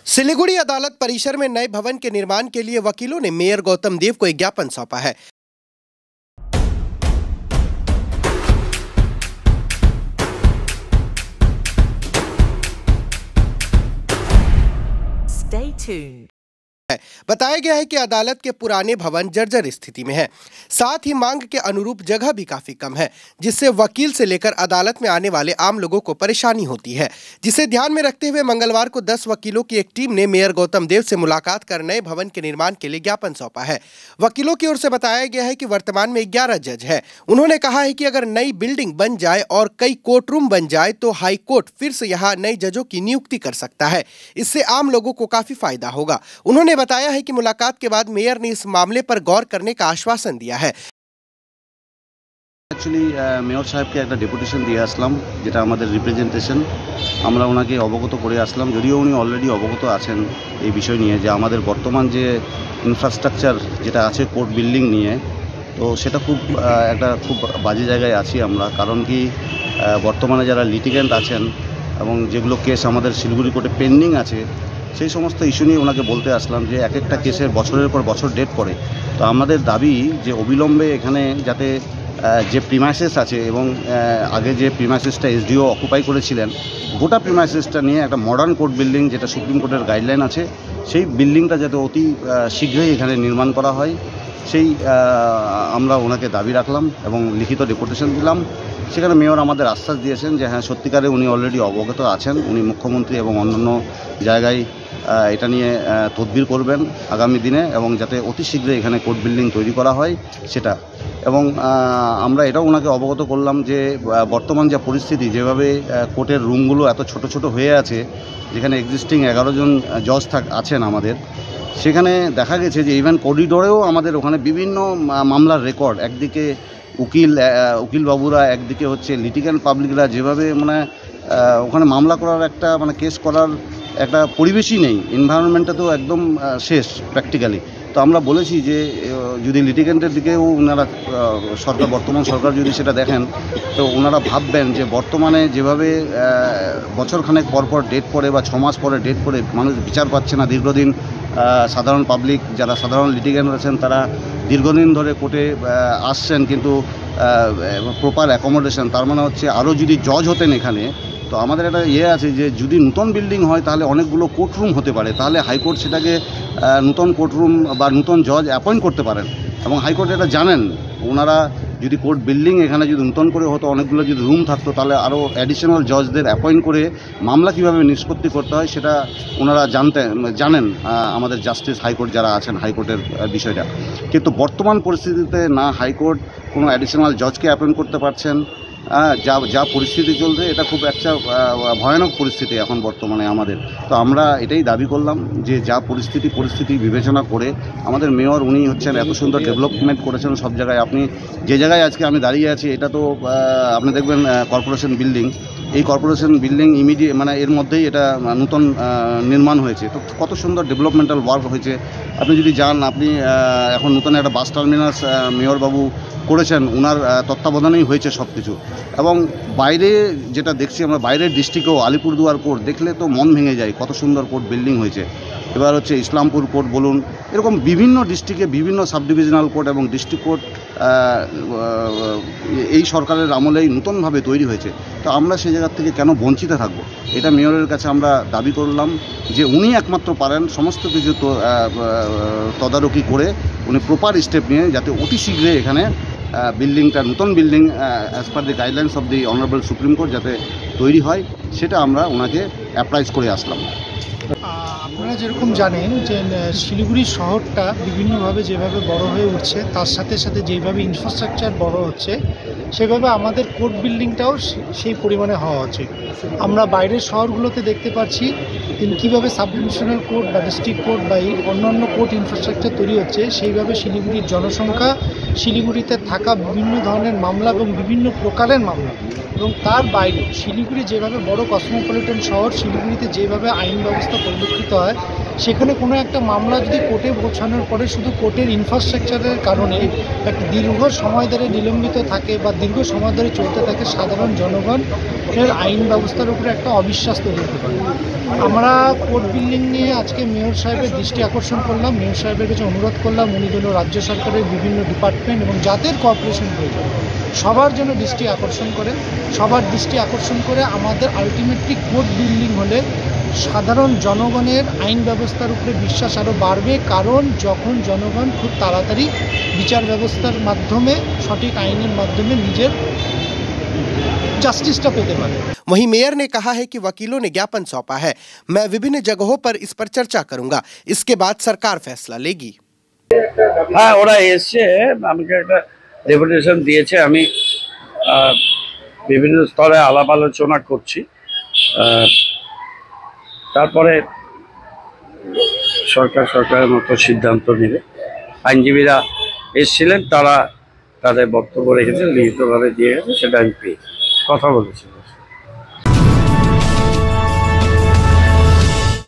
सिलीगुड़ी अदालत परिसर में नए भवन के निर्माण के लिए वकीलों ने मेयर गौतम देव को एक ज्ञापन सौंपा है। Stay tuned. बताया गया है कि अदालत के पुराने भवन जर्जर स्थिति में है, साथ ही मांग के अनुरूप जगह भी काफी कम है, जिससे वकील से लेकर अदालत में आने वाले आम लोगों को परेशानी होती है। जिसे ध्यान में रखते हुए मंगलवार को 10 वकीलों की एक टीम ने मेयर गौतम देव से मुलाकात कर नए भवन के निर्माण के लिए ज्ञापन सौंपा है। वकीलों की ओर से बताया गया है कि वर्तमान में 11 जज है। उन्होंने कहा है कि अगर नई बिल्डिंग बन जाए और कई कोर्ट रूम बन जाए तो हाई कोर्ट फिर से यहाँ नए जजों की नियुक्ति कर सकता है। इससे आम लोगों को काफी फायदा होगा। उन्होंने बताया है कि मुलाकात के बाद मेयर ने इस मामले पर गौर करने का आश्वासन दिया है। एक्चुअली मेयर साहब के एक डेपुटेशन दिए आसलाम जेटा हमारे रिप्रेजेंटेशन আমরা ওনাকে অবগত করে আসলাম, যদিও উনি অলরেডি অবগত আছেন এই বিষয় নিয়ে যে আমাদের বর্তমান যে ইনফ্রাস্ট্রাকচার যেটা আছে কোর্ট বিল্ডিং নিয়ে, তো সেটা খুব বাজে জায়গায় আছি আমরা। কারণ কি বর্তমানে যারা লিটিগেন্ট আছেন এবং যেগুলো কেস আমাদের শিলিগুড়ি কোর্টে পেন্ডিং আছে, সেই সমস্ত ইস্যু নিয়ে ওনাকে বলতে আসলাম যে এক একটা কেসের বছরের পর বছর ডেট পড়ে। তো আমাদের দাবি যে অবিলম্বে এখানে যাতে যে প্রিমাইসেস আছে এবং আগে যে প্রিমাইসেসটা এসডিও অকুপাই করেছিলেন, গোটা প্রিমাইসেসটা নিয়ে একটা মডার্ন কোর্ট বিল্ডিং যেটা সুপ্রিম কোর্টের গাইডলাইন আছে, সেই বিল্ডিংটা যাতে অতি শীঘ্রই এখানে নির্মাণ করা হয়, সেই আমরা ওনাকে দাবি রাখলাম এবং লিখিত ডেপুটেশন দিলাম। সেখানে মেয়র আমাদের আশ্বাস দিয়েছেন যে হ্যাঁ, সত্যিকারে উনি অলরেডি অবগত আছেন, উনি মুখ্যমন্ত্রী এবং অন্যান্য জায়গায় এটা নিয়ে তদবির করবেন আগামী দিনে এবং যাতে অতি শীঘ্রই এখানে কোর্ট বিল্ডিং তৈরি করা হয় সেটা। এবং আমরা এটাও ওনাকে অবগত করলাম যে বর্তমান যা পরিস্থিতি, যেভাবে কোর্টের রুমগুলো এত ছোট ছোট হয়ে আছে, যেখানে এক্সিস্টিং 11 জন জজ আছেন আমাদের, সেখানে দেখা গেছে যে ইভেন করিডোরেও আমাদের ওখানে বিভিন্ন মামলার রেকর্ড, একদিকে উকিল বাবুরা, একদিকে হচ্ছে লিটিগেন্ট পাবলিকরা, যেভাবে ওখানে মামলা করার একটা কেস করার একটা পরিবেশই নেই, এনভায়রনমেন্টটা তো একদম শেষ প্র্যাকটিক্যালি। তো আমরা বলেছি যে যদি লিটিগেন্টের দিকেও ওনারা বর্তমান সরকার যদি সেটা দেখেন, তো ওনারা ভাববেন যে বর্তমানে যেভাবে বছরখানেক পরপর ডেট পড়ে বা 6 মাস পরে ডেট পড়ে মানুষ বিচার পাচ্ছে না, দীর্ঘদিন সাধারণ পাবলিক যারা সাধারণ লিটিগেন্ট আছেন তারা দীর্ঘদিন ধরে কোর্টে আসছেন কিন্তু প্রপার অ্যাকোমোডেশন, তার মানে হচ্ছে আরও যদি জজ হতেন এখানে, তো আমাদের একটা আছে যে যদি নতুন বিল্ডিং হয় তাহলে অনেকগুলো কোর্টরুম হতে পারে, তাহলে হাইকোর্ট সেটাকে নতুন কোর্টরুম বা নতুন জজ অ্যাপয়েন্ট করতে পারেন। এবং হাইকোর্ট এটা জানেন, ওনারা যদি কোর্ট বিল্ডিং এখানে যদি নতুন করে হতো, অনেকগুলো যদি রুম থাকতো, তাহলে আরও অ্যাডিশনাল জজদের অ্যাপয়েন্ট করে মামলা কীভাবে নিষ্পত্তি করতে হয় সেটা ওনারা জানেন আমাদের জাস্টিস হাইকোর্ট যারা আছেন হাইকোর্টের বিষয়টা। কিন্তু বর্তমান পরিস্থিতিতে না হাইকোর্ট কোনো অ্যাডিশনাল জজকে অ্যাপয়েন্ট করতে পারছেন, যা পরিস্থিতি চলছে এটা খুব একটা ভয়ানক পরিস্থিতি এখন বর্তমানে আমাদের। তো আমরা এটাই দাবি করলাম যে যা পরিস্থিতি বিবেচনা করে আমাদের মেয়র উনি হচ্ছেন এত সুন্দর ডেভেলপমেন্ট করেছেন সব জায়গায়। আপনি যে জায়গায় আজকে আমি দাঁড়িয়ে আছি, এটা তো আপনি দেখবেন কর্পোরেশন বিল্ডিং, এই কর্পোরেশন বিল্ডিং ইমিডিয়েট এর মধ্যেই এটা নতুন নির্মাণ হয়েছে। তো কত সুন্দর ডেভেলপমেন্টাল ওয়ার্ক হয়েছে। আপনি যদি যান, আপনি এখন নতুন একটা বাস টার্মিনাস মেয়রবাবু করেছেন, ওনার তত্ত্বাবধানেই হয়েছে সব কিছু। এবং বাইরে যেটা দেখছি আমরা, বাইরের ডিস্ট্রিক্টেও আলিপুরদুয়ার কোর্ট দেখলে তো মন ভেঙে যায়, কত সুন্দর কোর্ট বিল্ডিং হয়েছে। এবার হচ্ছে ইসলামপুর কোর্ট বলুন, এরকম বিভিন্ন ডিস্ট্রিক্টে বিভিন্ন সাব ডিভিশনাল কোর্ট এবং ডিস্ট্রিক্ট কোর্ট এই সরকারের আমলেই নতুনভাবে তৈরি হয়েছে। তো আমরা সেই জায়গার থেকে কেন বঞ্চিত থাকবো? এটা মেয়রের কাছে আমরা দাবি করলাম যে উনি একমাত্র পারেন সমস্ত কিছু তদারকি করে উনি প্রপার স্টেপ নিয়ে যাতে অতি শীঘ্রই এখানে বিল্ডিংটা, নতুন building as per the guidelines of the honourable supreme court যাতে তৈরি হয়, সেটা আমরা ওনাকে অ্যাপ্রাইজ করে আসলাম। আপনারা যেরকম জানেন যে শিলিগুড়ি শহরটা বিভিন্নভাবে যেভাবে বড় হয়ে উঠছে, তার সাথে সাথে যেভাবে ইনফ্রাস্ট্রাকচার বড় হচ্ছে, সেভাবে আমাদের কোর্ট বিল্ডিংটাও সেই পরিমাণে হওয়া উচিত। আমরা বাইরের শহরগুলোতে দেখতে পাচ্ছি কীভাবে সাব ডিভিশনাল কোর্ট বা ডিস্ট্রিক্ট কোর্ট বা অন্যান্য কোর্ট ইনফ্রাস্ট্রাকচার তৈরি হচ্ছে, সেইভাবে শিলিগুড়ির জনসংখ্যা, শিলিগুড়িতে থাকা বিভিন্ন ধরনের মামলা এবং বিভিন্ন প্রকারের মামলা, এবং তার বাইরে শিলিগুড়ি যেভাবে বড় কসমোপলিটন শহর, শিলিগুড়িতে যেভাবে আইন ব্যবস্থা পরিলক্ষিত হয় সেখানে কোনো একটা মামলা যদি কোর্টে পৌঁছানোর পরে শুধু কোর্টের ইনফ্রাস্ট্রাকচারের কারণে একটা দীর্ঘ সময় ধরে নিলম্বিত থাকে বা দীর্ঘ সময় ধরে চলতে থাকে, সাধারণ জনগণের আইন ব্যবস্থার উপরে একটা অবিশ্বাস তৈরি হতে পারে। আমরা কোর্ট বিল্ডিং নিয়ে আজকে মেয়র সাহেবের দৃষ্টি আকর্ষণ করলাম, মেয়র সাহেবের কাছে অনুরোধ করলাম উনি যেন রাজ্য সরকারের বিভিন্ন ডিপার্টমেন্ট এবং যাদের কোঅপারেশন প্রয়োজন সবার জন্য দৃষ্টি আকর্ষণ করে, সবার দৃষ্টি আকর্ষণ করে আমাদের আলটিমেটলি কোর্ট বিল্ডিং হলে সাধারণ জনগণের আইন ব্যবস্থার উপরে বিশ্বাস আরও বাড়বে, কারণ যখন জনগণ খুব তাড়াতাড়ি বিচার ব্যবস্থার মাধ্যমে সঠিক আইনের মাধ্যমে নিজের জাস্টিসটা পেতে পারে। वहीं मेयर ने कहा है कि वकीलों ने ज्ञापन सौंपा है, मैं विभिन्न जगहों पर इस पर चर्चा करूंगा, इसके बाद सरकार फैसला लेगी। হ্যাঁ, ওরা এসছে, আমাকে একটা ডেপুটেশন দিয়েছে, আমি বিভিন্ন স্তরে আলাপ আলোচনা করছি, তারপরে সরকারের মতো সিদ্ধান্ত নেবে। আইনজীবীরা এসেছিলেন, তারা তাদের বক্তব্য রেখেছেন, লিখিতভাবে দিয়ে গেছে, সেটা আমি পেয়ে কথা বলেছি।